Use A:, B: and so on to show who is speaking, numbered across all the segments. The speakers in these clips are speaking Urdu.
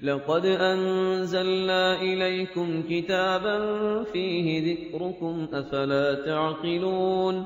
A: لقد أنزلنا إليكم كتابا فيه ذكركم أفلا تعقلون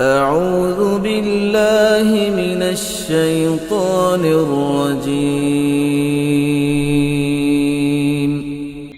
A: أعوذ بالله من الشيطان الرجيم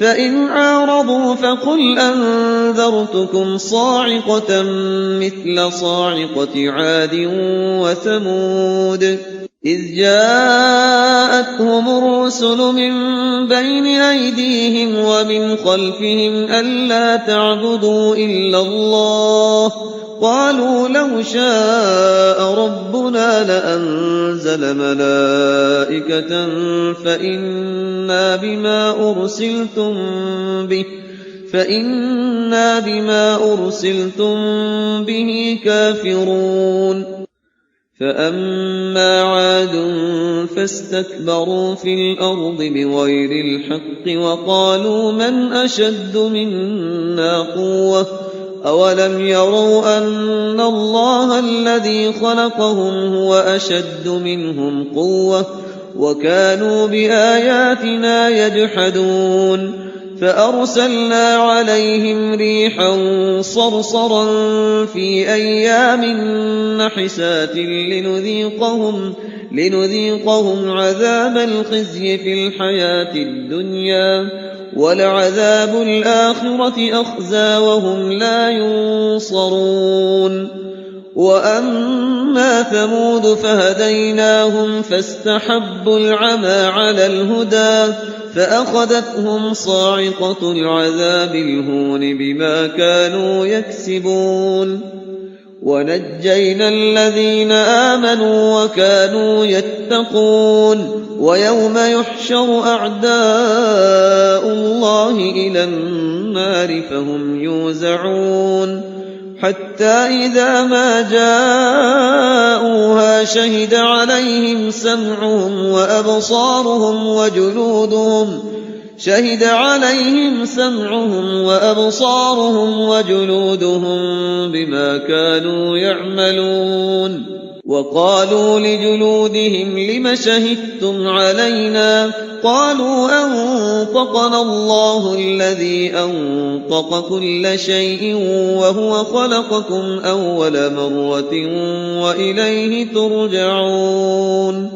A: فإن أعرضوا فقل أنذرتكم صاعقة مثل صاعقة عاد وثمود إذ جاءتهم الرسل من بين أيديهم ومن خلفهم ألا تعبدوا إلا الله قالوا لو شاء ربنا لأنزل ملائكة فإنا بما أرسلتم به كافرون فأما عاد فاستكبروا في الأرض بغير الحق وقالوا من أشد منا قوة أولم يروا أن الله الذي خلقهم هو أشد منهم قوة وكانوا بآياتنا يجحدون فأرسلنا عليهم ريحا صرصرا في أيام نحسات لنذيقهم عذاب الخزي في الحياة الدنيا ولعذاب الآخرة أخزى وهم لا ينصرون وأما ثمود فهديناهم فاستحبوا العمى على الهدى فأخذتهم صاعقة العذاب الهون بما كانوا يكسبون ونجينا الذين آمنوا وكانوا يتقون ويوم يحشر أعداء الله إلى النار فهم يوزعون حتى إذا ما جاءوها شهد عليهم سمعهم وأبصارهم وجلودهم بما كانوا يعملون وقالوا لجلودهم لم شهدتم علينا قالوا أنطقنا الله الذي أنطق كل شيء وهو خلقكم أول مرة وإليه ترجعون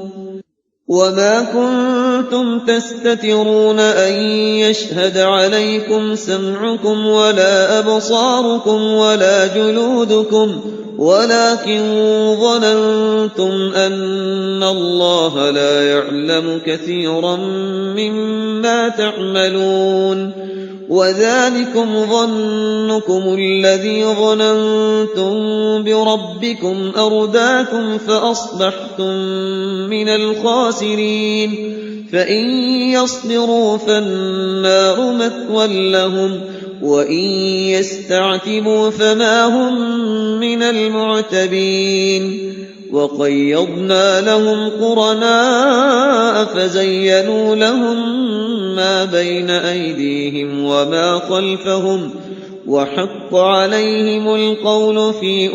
A: وما كنتم تستترون أن يشهد عليكم سمعكم ولا أبصاركم ولا جلودكم ولكن ظننتم أن الله لا يعلم كثيرا مما تعملون وذلكم ظنكم الذي ظننتم بربكم أرداكم فأصبحتم من الخاسرين فإن يصبروا فالنار مثوى لهم وإن يستعتبوا فما هم من المعتبين وقيضنا لهم قرناء فزينوا لهم ما بين أيديهم وما خلفهم وحق عليهم القول في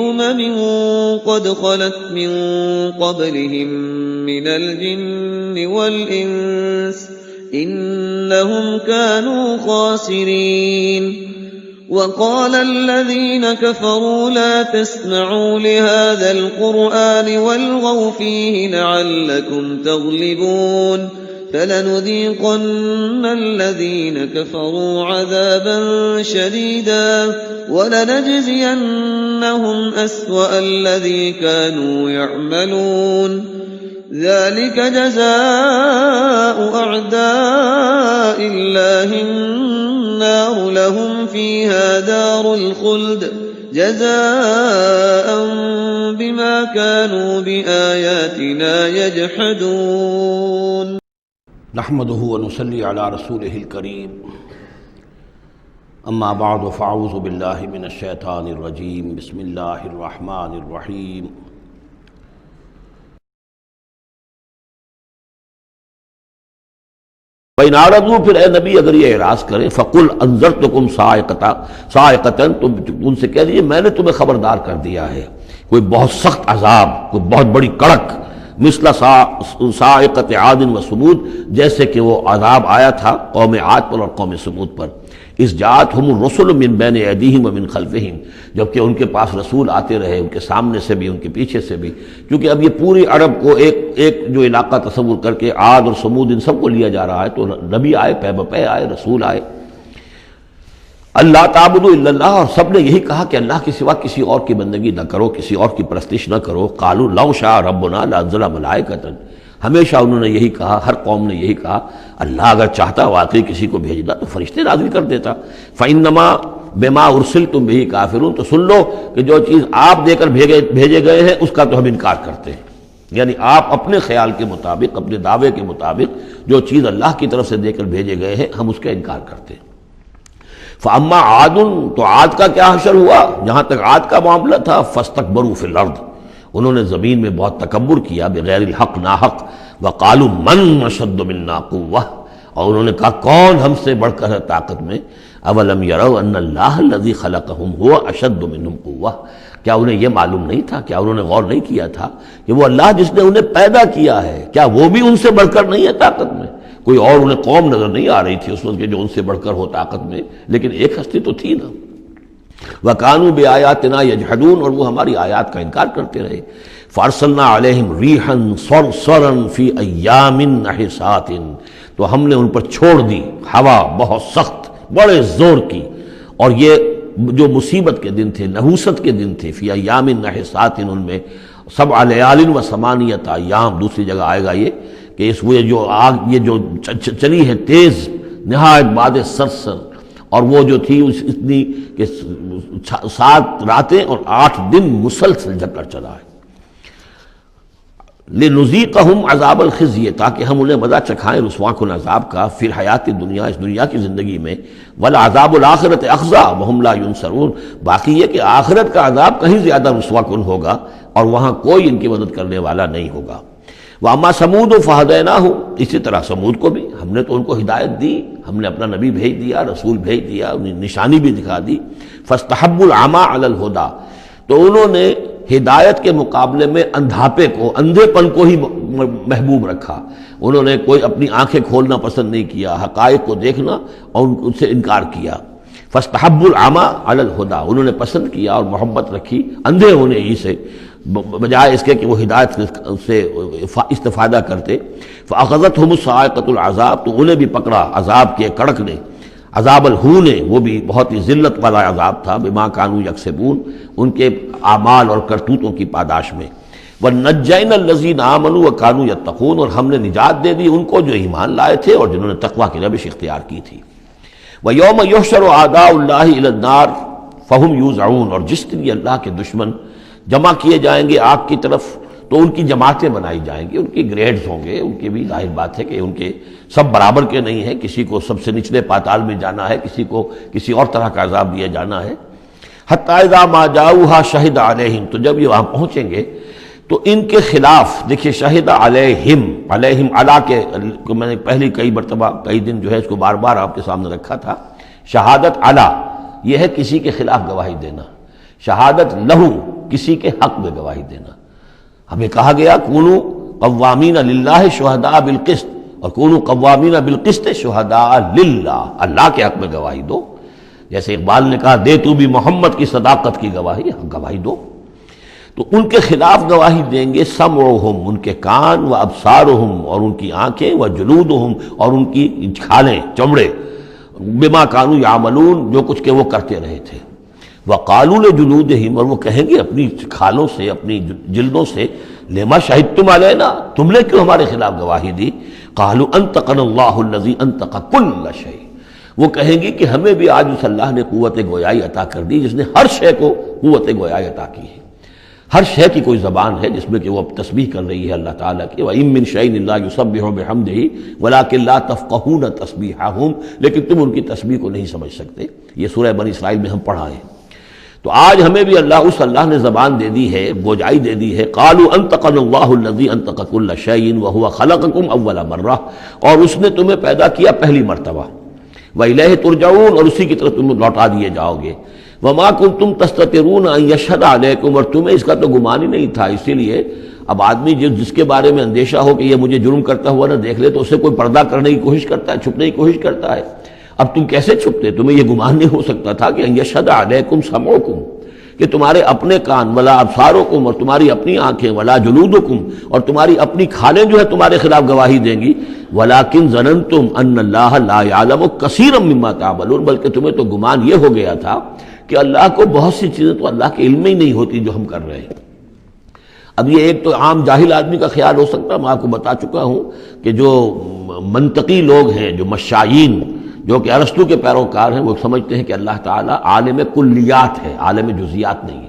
A: قد خلت من قبلهم من الجن والإنس إنهم كانوا خاسرين وقال الذين كفروا لا تسمعوا لهذا القرآن والغوا فيه لعلكم تغلبون فلنذيقن الذين كفروا عذابا شديدا ولنجزينهم أسوأ الذي كانوا يعملون ذلك جزاء أعداء الله النار لهم فيها دار الخلد جزاء بما كانوا بآياتنا يجحدون
B: نحمده ونصلي على رسوله الكريم اما بعد فاعوذ باللہ من الشیطان الرجیم بسم اللہ الرحمن الرحیم وَإِنْ أَعْرَضُوا، پھر اے نبی اگر یہ اعراض کریں، فَقُلْ أَنذَرْتُكُمْ صَاعِقَةً، تم ان سے کہہ دیجئے میں نے تمہیں خبردار کر دیا ہے کوئی بہت سخت عذاب، کوئی بہت بڑی کڑک، مثل صاعقۃ عاد و ثمود، جیسے کہ وہ عذاب آیا تھا قوم عاد پر اور قوم ثمود پر، اذ جاءتہم الرسل من بین ایدیہم ومن خلفہم، جبکہ ان کے پاس رسول آتے رہے ان کے سامنے سے بھی ان کے پیچھے سے بھی، کیونکہ اب یہ پوری عرب کو ایک جو علاقہ تصور کر کے عاد اور ثمود ان سب کو لیا جا رہا ہے، تو نبی آئے، پے بپے آئے، رسول آئے، اللہ تعبدوا الا اللہ، اور سب نے یہی کہا کہ اللہ کے سوا کسی اور کی بندگی نہ کرو، کسی اور کی پرستش نہ کرو، قالوا لو شاء ربنا لانزل ملائکۃ، ہمیشہ انہوں نے یہی کہا، ہر قوم نے یہی کہا اللہ اگر چاہتا واقعی کسی کو بھیجنا تو فرشتے نازل کر دیتا، فإنما بما ارسلتم به کافرون، تو سن لو کہ جو چیز آپ دے کر بھیجے گئے ہیں اس کا تو ہم انکار کرتے ہیں، یعنی آپ اپنے خیال کے مطابق، اپنے دعوے کے مطابق جو چیز اللہ کی طرف سے دے کر بھیجے گئے ہیں ہم اس کا انکار کرتے ہیں۔ فاما عاد، تو عاد کا کیا حشر ہوا؟ جہاں تک عاد کا معاملہ تھا، فاستکبروا فی الارض، انہوں نے زمین میں بہت تکبر کیا بغیر الحق، ناحق، وقالوا من اشد منا قوہ، اور انہوں نے کہا کون ہم سے بڑھ کر ہے طاقت میں، اولم یروا ان اللہ الذی خلقہم هو اشد منہم قوہ، کیا انہیں یہ معلوم نہیں تھا، کیا انہوں نے غور نہیں کیا تھا کہ وہ اللہ جس نے انہیں پیدا کیا ہے، کیا وہ بھی ان سے بڑھ کر نہیں ہے طاقت میں؟ کوئی اور انہیں قوم نظر نہیں آ رہی تھی اس وقت کہ جو ان سے بڑھ کر ہو طاقت میں، لیکن ایک ہستی تو تھی نا۔ وَكَانُوا بِآيَاتِنَا يَجْحَدُونَ، اور وہ ہماری آیات کا انکار کرتے رہے۔ فَأَرْسَلْنَا عَلَيْهِمْ رِيحًا صَرْصَرًا فِي أَيَّامٍ نَحِسَاتٍ، تو ہم نے ان پر چھوڑ دی ہوا بہت سخت، بڑے زور کی، اور یہ جو مصیبت کے دن تھے، نحوست کے دن تھے، فی ایام نحسات، ان میں 7 لیال و 8 ایام، دوسری جگہ آئے گا یہ کہ اس وہ جو آگ یہ جو چلی ہے تیز نہایت باد سرسر، اور وہ جو تھی اتنی کہ 7 راتیں اور 8 دن مسلسل جھکڑ چلا ہے۔ لِنُذِيقَهُمْ عَذَابَ الْخِزْيِ، تاکہ ہم انہیں مزہ چکھائیں رسوا کن عذاب کا، فی الحیات دنیا، اس دنیا کی زندگی میں، وَالْعَذَابُ الْآخِرَةِ أَخْزَىٰ وَهُمْ لَا يُنصَرُونَ، باقی یہ کہ آخرت کا عذاب کہیں زیادہ رسوا کن ہوگا اور وہاں کوئی ان کی مدد کرنے والا نہیں ہوگا۔ وَأَمَّا ثَمُودُ فَهَدَيْنَاهُمْ، اسی طرح سمود کو بھی ہم نے تو ان کو ہدایت دی، ہم نے اپنا نبی بھیج دیا، رسول بھیج دیا، انہیں نشانی بھی دکھا دی۔ فَاسْتَحَبُّوا الْعَمَىٰ عَلَى الْهُدَىٰ، تو انہوں نے ہدایت کے مقابلے میں اندھاپے کو، اندھے پن کو ہی محبوب رکھا، انہوں نے کوئی اپنی آنکھیں کھولنا پسند نہیں کیا، حقائق کو دیکھنا اور ان سے انکار کیا۔ فَاسْتَحَبُّوا الْعَمَىٰ عَلَى الْهُدَىٰ، انہوں نے پسند کیا اور محبت رکھی اندھے ہونے ہی سے، بجائے اس کے کہ وہ ہدایت سے استفادہ کرتے۔ فَأَخَذَتْهُمُ الصَّاعِقَةُ الْعَذَابُ، تو انہیں بھی پکڑا عذاب کے کڑک نے، عذاب الہون، وہ بھی بہت ہی ذلت والا عذاب تھا، بما کانوا یکسبون، ان کے اعمال اور کرتوتوں کی پاداش میں۔ وَنَجَّيْنَا الَّذِينَ آمَنُوا وَكَانُوا يَتَّقُونَ، اور ہم نے نجات دے دی ان کو جو ایمان لائے تھے اور جنہوں نے تقویٰ کی روش اختیار کی تھی۔ وَيَوْمَ يُحْشَرُ أَعْدَاءُ اللَّهِ إِلَى النَّارِ فَهُمْ يُوزَعُونَ، اور جس دن یہ اللہ کے دشمن جمع کیے جائیں گے آگ کی طرف تو ان کی جماعتیں بنائی جائیں گی، ان کی گریڈز ہوں گے، ان کی بھی ظاہر بات ہے کہ ان کے سب برابر کے نہیں ہیں، کسی کو سب سے نچلے پاتال میں جانا ہے، کسی کو کسی اور طرح کا عذاب دیا جانا ہے۔ حَتَّىٰ إِذَا مَا جَاءُوهَا شَهِدَ عَلَيْهِمْ، تو جب یہ وہاں پہنچیں گے تو ان کے خلاف، دیکھیے شہد علیہم، علیہم علا کے میں نے پہلی کئی مرتبہ کئی دن جو ہے اس کو بار بار آپ کے سامنے رکھا تھا، شہادت علا یہ ہے کسی کے خلاف گواہی دینا، شہادت لہو کسی کے حق میں گواہی دینا۔ ہمیں کہا گیا کونوا قوامین للہ شہداء بالقسط، اور کونوا قوامین بالقسط شہداء للہ، اللہ کے حق میں گواہی دو، جیسے اقبال نے کہا دے تو بھی محمد کی صداقت کی گواہی، گواہی دو۔ تو ان کے خلاف گواہی دیں گے سمعہم، ان کے کان، و ابصارہم، اور ان کی آنکھیں، و جلودہم، اور ان کی کھالیں، چمڑے، بما کانوا یعملون، جو کچھ کہ وہ کرتے رہے تھے۔ وقالوا لجلودہم، اور وہ کہیں گے اپنی کھالوں سے، اپنی جلدوں سے، لما شہدتم علینا، تم نے کیوں ہمارے خلاف گواہی دی؟ قالوا انطقنا اللہ الذی انطق کل شیء، وہ کہیں گی کہ ہمیں بھی آج اس اللہ نے قوت گویائی عطا کر دی جس نے ہر شے کو قوت گویائی عطا کی ہے، ہر شے کی کوئی زبان ہے جس میں کہ وہ اب تسبیح کر رہی ہے اللہ تعالیٰ کی۔ وَإِن مِّن شَيْءٍ إِلَّا يُسَبِّحُ بِحَمْدِهِ وَلَٰكِن لَّا تَفْقَهُونَ تَسْبِيحَهُمْ، لیکن تم ان کی تسبیح کو نہیں سمجھ سکتے۔ یہ سورہ بنی اسرائیل میں ہم پڑھا ہے۔ تو آج ہمیں بھی اس اللہ نے زبان دے دی ہے، گوجائی دے دی ہے۔ قالوا انطقنا اللہ الذی انطق کل شیء وہو خلقکم اول مرہ، اور اس نے تمہیں پیدا کیا پہلی مرتبہ۔ وإلیہ ترجعون، اور اسی کی طرف تم لوٹا دیے جاؤ گے۔ وما کنتم تستترون ان یشہد علیکم، اور تمہیں اس کا تو گمان ہی نہیں تھا۔ اسی لیے اب آدمی جس کے بارے میں اندیشہ ہو کہ یہ مجھے جرم کرتا ہوا نہ دیکھ لے، تو اسے کوئی پردہ کرنے کی کوشش کرتا ہے، چھپنے کی کوشش کرتا ہے۔ اب تم کیسے چھپتے؟ تمہیں یہ گمان نہیں ہو سکتا تھا کہ ان یشہد علیکم سمعکم، کہ تمہارے اپنے کان، ولا ابصارکم، اور تمہاری اپنی آنکھیں، ولا جلودکم، اور تمہاری اپنی کھالیں جو ہے تمہارے خلاف گواہی دیں گی۔ ولکن ظننتم ان اللہ لا یعلم کثیرا مما تعملون، بلکہ تمہیں تو گمان یہ ہو گیا تھا کہ اللہ کو بہت سی چیزیں تو اللہ کے علم میں ہی نہیں ہوتی جو ہم کر رہے ہیں۔ اب یہ ایک تو عام جاہل آدمی کا خیال ہو سکتا ہے، میں آپ کو بتا چکا ہوں کہ جو منطقی لوگ ہیں، جو مشائین، جو کہ ارسطو کے پیروکار ہیں، وہ سمجھتے ہیں کہ اللہ تعالیٰ عالم کلیات ہے، عالم جزیات نہیں ہے۔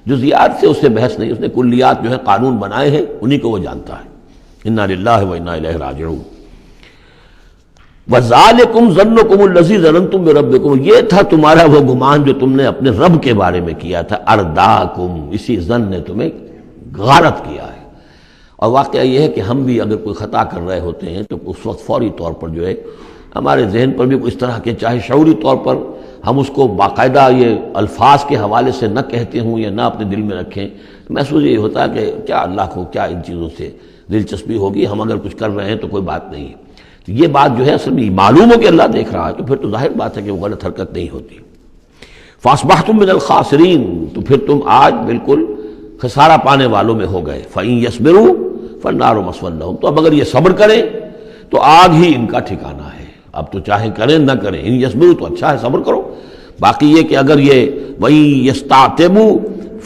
B: جزیات سے اس سے بحث نہیں، اس نے کلیات جو ہے قانون بنائے ہیں، انہی کو وہ جانتا ہے۔ انا للہ و انا الیہ راجعون۔ وَذَلِكُمْ ظَنُّكُمُ الَّذِي ظَنَنْتُمْ بِرَبِّكُمْ، یہ تھا تمہارا وہ گمان جو تم نے اپنے رب کے بارے میں کیا تھا۔ ارداکم، اسی ظن نے تمہیں غارت کیا ہے۔ اور واقعہ یہ ہے کہ ہم بھی اگر کوئی خطا کر رہے ہوتے ہیں تو اس وقت فوری طور پر جو ہے ہمارے ذہن پر بھی اس طرح کے، چاہے شعوری طور پر ہم اس کو باقاعدہ یہ الفاظ کے حوالے سے نہ کہتے ہوں یا نہ اپنے دل میں رکھیں، محسوس یہ ہوتا ہے کہ کیا اللہ کو کیا ان چیزوں سے دلچسپی ہوگی، ہم اگر کچھ کر رہے ہیں تو کوئی بات نہیں ہے۔ تو یہ بات جو ہے اصل میں معلوم ہو کہ اللہ دیکھ رہا ہے تو پھر تو ظاہر بات ہے کہ وہ غلط حرکت نہیں ہوتی۔ فَأَصْبَحْتُم مِّنَ الْخَاسِرِينَ، تو پھر تم آج بالکل خسارہ پانے والوں میں ہو گئے۔ فَإِن يَصْبِرُوا فَالنَّارُ مَثْوًى لَّهُمْ، تو اب اگر یہ صبر کریں تو آگ ہی ان کا ٹھکانہ ہے۔ اب تو چاہے کریں نہ کریں، ان یصبروا تو اچھا ہے، صبر کرو۔ باقی یہ کہ اگر یہ وَإِن يَسْتَعْتِبُوا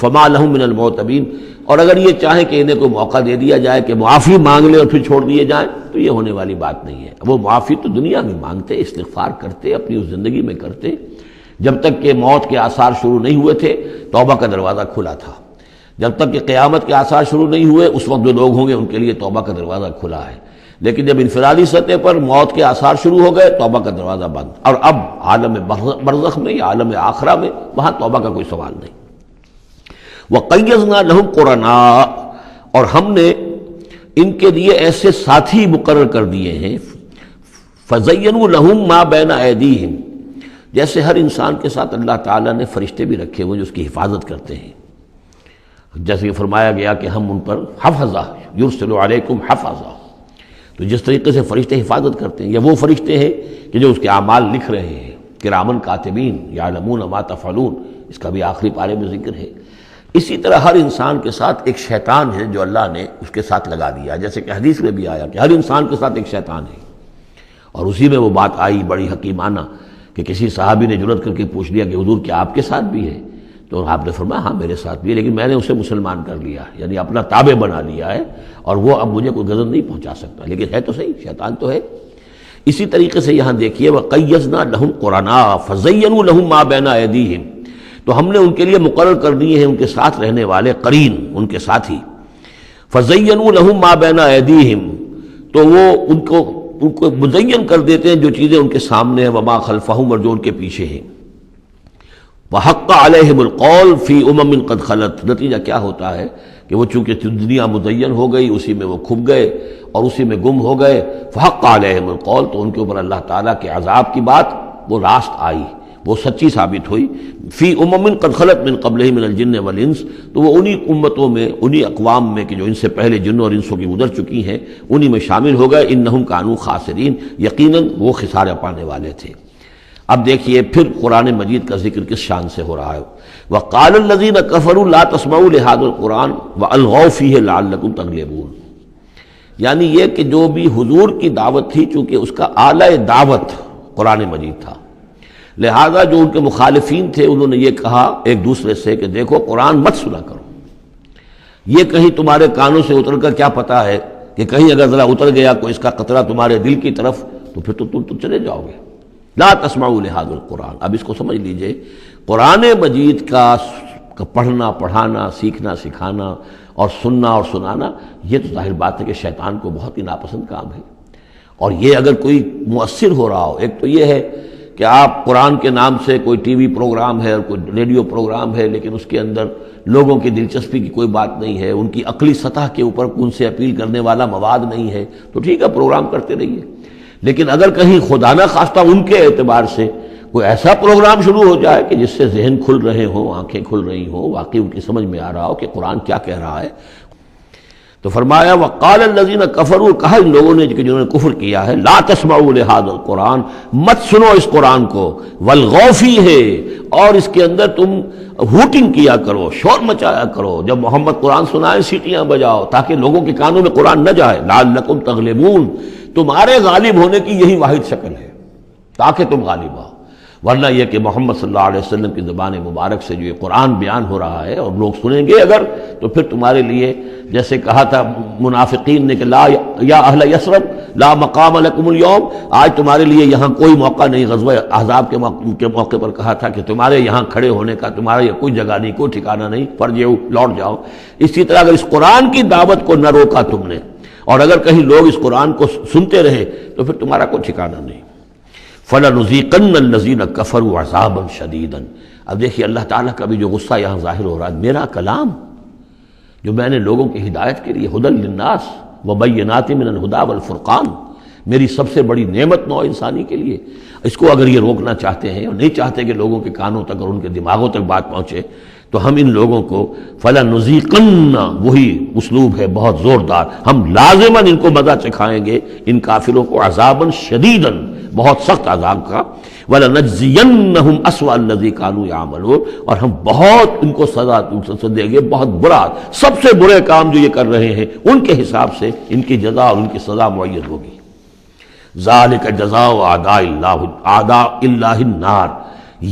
B: فَمَا لَهُم مِّنَ الْمُعْتَبِينَ، اور اگر یہ چاہیں کہ انہیں کوئی موقع دے دیا جائے کہ معافی مانگ لے اور پھر چھوڑ دیے جائیں، تو یہ ہونے والی بات نہیں ہے۔ وہ معافی تو دنیا میں مانگتے، استغفار کرتے، اپنی اس زندگی میں کرتے۔ جب تک کہ موت کے آثار شروع نہیں ہوئے تھے توبہ کا دروازہ کھلا تھا۔ جب تک کہ قیامت کے آثار شروع نہیں ہوئے اس وقت جو لوگ ہوں گے ان کے لیے توبہ کا دروازہ کھلا ہے، لیکن جب انفرادی سطح پر موت کے آثار شروع ہو گئے توبہ کا دروازہ بند۔ اور اب عالم برزخ میں یا عالم آخرہ میں وہاں توبہ کا کوئی سوال نہیں۔ وَقَيَّضْنَا لَهُمْ قُرَنَاءَ، اور ہم نے ان کے لیے ایسے ساتھی مقرر کر دیے ہیں۔ فَزَيَّنُوا لَهُم مَا بَيْنَ أَيْدِيهِمْ، جیسے ہر انسان کے ساتھ اللہ تعالیٰ نے فرشتے بھی رکھے ہوئے جو اس کی حفاظت کرتے ہیں، جیسے کہ فرمایا گیا کہ ہم ان پر حفظہ یرسل علیکم حفظہ، تو جس طریقے سے فرشتے حفاظت کرتے ہیں، یا وہ فرشتے ہیں کہ جو اس کے اعمال لکھ رہے ہیں، کرامن کاتبین یعلمون ما تفعلون، اس کا بھی آخری پارے میں ذکر ہے۔ اسی طرح ہر انسان کے ساتھ ایک شیطان ہے جو اللہ نے اس کے ساتھ لگا دیا، جیسے کہ حدیث میں بھی آیا کہ ہر انسان کے ساتھ ایک شیطان ہے۔ اور اسی میں وہ بات آئی بڑی حکیمانہ کہ کسی صحابی نے جرأت کر کے پوچھ لیا کہ حضور کیا آپ کے ساتھ بھی ہے؟ تو آپ نے فرمایا ہاں میرے ساتھ بھی ہے، لیکن میں نے اسے مسلمان کر لیا، یعنی اپنا تابع بنا لیا ہے، اور وہ اب مجھے کوئی غضب نہیں پہنچا سکتا، لیکن ہے تو صحیح، شیطان تو ہے۔ اسی طریقے سے یہاں دیکھیے وَقَيَّضْنَا لَهُمْ قُرَنَاءَ فَزَيَّنُوا لَهُم مَا بَيْنَ أَيْدِيهِمْ، تو ہم نے ان کے لیے مقرر کر دیے ہیں ان کے ساتھ رہنے والے قرین، ان کے ساتھی۔ فَزَيَّنُوا لَهُم مَا بَيْنَ أَيْدِيهِمْ، تو وہ ان کو مزین کر دیتے ہیں جو چیزیں ان کے سامنے ہیں، وَمَا خَلْفَهُمْ، اور جو ان کے پیچھے ہیں۔ وَحَقَّ عَلَيْهِمُ الْقَوْلُ فِي أُمَمٍ قَدْ خَلَتْ، نتیجہ کیا ہوتا ہے کہ وہ چونکہ دنیا مزین ہو گئی، اسی میں وہ کھپ گئے اور اسی میں گم ہو گئے۔ فَحَقَّ عَلَيْهِمُ الْقَوْلُ، تو ان کے اوپر اللہ تعالیٰ کے عذاب کی بات وہ راست آئی، وہ سچی ثابت ہوئی۔ فی امم قد خلت من قبلہ من الجن والانس، تو وہ انہی امتوں میں، انہی اقوام میں کہ جو ان سے پہلے جنوں اور انسوں کی گزر چکی ہیں، انہی میں شامل ہو گئے۔ انہم کانوا خاسرین، یقیناً وہ خسارہ پانے والے تھے۔ اب دیکھیے پھر قرآن مجید کا ذکر کس شان سے ہو رہا ہے۔ وقال الذین کفروا لا تسمعوا لهذا القرآن والغوا فیہ لعلکم تغلبون، یعنی یہ کہ جو بھی حضور کی دعوت تھی، چونکہ اس کا اعلی دعوت قرآن مجید تھا، لہذا جو ان کے مخالفین تھے انہوں نے یہ کہا ایک دوسرے سے کہ دیکھو قرآن مت سنا کرو، یہ کہیں تمہارے کانوں سے اتر کر کیا پتا ہے کہ کہیں اگر ذرا اتر گیا کوئی اس کا قطرہ تمہارے دل کی طرف تو پھر تو تم چلے جاؤ گے۔ لا تسمعوا لهذا القرآن. اب اس کو سمجھ لیجئے، قرآن مجید کا پڑھنا، پڑھانا، سیکھنا، سکھانا اور سننا اور سنانا، یہ تو ظاہر بات ہے کہ شیطان کو بہت ہی ناپسند کام ہے. اور یہ اگر کوئی مؤثر ہو رہا ہو، ایک تو یہ ہے کہ آپ قرآن کے نام سے کوئی ٹی وی پروگرام ہے اور کوئی ریڈیو پروگرام ہے، لیکن اس کے اندر لوگوں کی دلچسپی کی کوئی بات نہیں ہے، ان کی عقلی سطح کے اوپر ان سے اپیل کرنے والا مواد نہیں ہے، تو ٹھیک ہے پروگرام کرتے رہیے. لیکن اگر کہیں خدا نہ خواستہ ان کے اعتبار سے کوئی ایسا پروگرام شروع ہو جائے کہ جس سے ذہن کھل رہے ہوں، آنکھیں کھل رہی ہوں، واقعی ان کی سمجھ میں آ رہا ہو کہ قرآن کیا کہہ رہا ہے، تو فرمایا وقال الذین کفروا، کہا ان لوگوں نے کہ جنہوں نے کفر کیا ہے، لا تسمعوا لهذا القرآن، مت سنو اس قرآن کو، والغوا فیہ، اور اس کے اندر تم ہوٹنگ کیا کرو، شور مچایا کرو، جب محمد قرآن سنائے سیٹیاں بجاؤ تاکہ لوگوں کے کانوں میں قرآن نہ جائے. لعلکم تغلبون، تمہارے غالب ہونے کی یہی واحد شکل ہے تاکہ تم غالب آؤ. ورنہ یہ کہ محمد صلی اللہ علیہ وسلم کی زبان مبارک سے جو یہ قرآن بیان ہو رہا ہے اور لوگ سنیں گے اگر، تو پھر تمہارے لیے جیسے کہا تھا منافقین نے کہ لا یا اہل یثرب لا مقام لکم اليوم، آج تمہارے لیے یہاں کوئی موقع نہیں. غزوہ احزاب کے موقع پر کہا تھا کہ تمہارے یہاں کھڑے ہونے کا تمہارے یہ کوئی جگہ نہیں، کوئی ٹھکانہ نہیں، فرجعوا، لوٹ جاؤ. اسی طرح اگر اس قرآن کی دعوت کو نہ روکا تم نے، اور اگر کہیں لوگ اس قرآن کو سنتے رہے، تو پھر تمہارا کوئی ٹھکانہ نہیں. فَلَنُذِيقَنَّ الَّذِينَ كَفَرُوا عَذَابًا شَدِيدًا. اب دیکھیے اللہ تعالیٰ کا بھی جو غصہ یہاں ظاہر ہو رہا ہے، میرا کلام جو میں نے لوگوں کی ہدایت کے لیے ہدی للناس وبینات من الہدی والفرقان، میری سب سے بڑی نعمت نوع انسانی کے لیے، اس کو اگر یہ روکنا چاہتے ہیں اور نہیں چاہتے کہ لوگوں کے کانوں تک اور ان کے دماغوں تک بات پہنچے، تو ہم ان لوگوں کو فَلَنُذِيقَنَّ، وہی اسلوب ہے بہت زوردار، ہم لازماً ان کو مزہ چکھائیں گے ان کافروں کو، عذاباً شدیداً، بہت سخت عذاب کا. وَلَنَجْزِيَنَّهُمْ أَسْوَأَ الَّذِي كَانُوا يَعْمَلُونَ، اور ہم بہت ان کو سزا دیں گے، بہت برا، سب سے برے کام جو یہ کر رہے ہیں ان کے حساب سے ان کی جزا اور ان کی سزا معین ہوگی. ذَلِكَ جَزَاءُ أَعْدَاءِ اللَّهِ النَّارِ،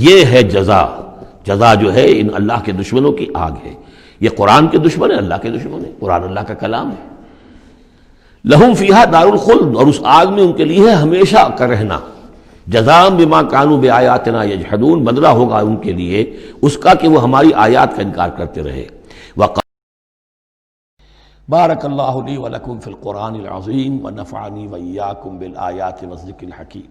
B: یہ ہے جزا جو ہے ان اللہ کے دشمنوں کی آگ ہے. یہ قرآن کے دشمن ہے، اللہ کے دشمن ہے، قرآن اللہ کا کلام ہے. لہم فیہا دار الخلد، اور اس آگ میں ان کے لیے ہے ہمیشہ کا رہنا. جزاء بما کانوا بآیاتنا یجحدون، بدلہ ہوگا ان کے لیے اس کا کہ وہ ہماری آیات کا انکار کرتے رہے. بارک اللہ لی ولکم فی القرآن العظیم ونفعنی وإیاکم بالآیات والذکر الحکیم.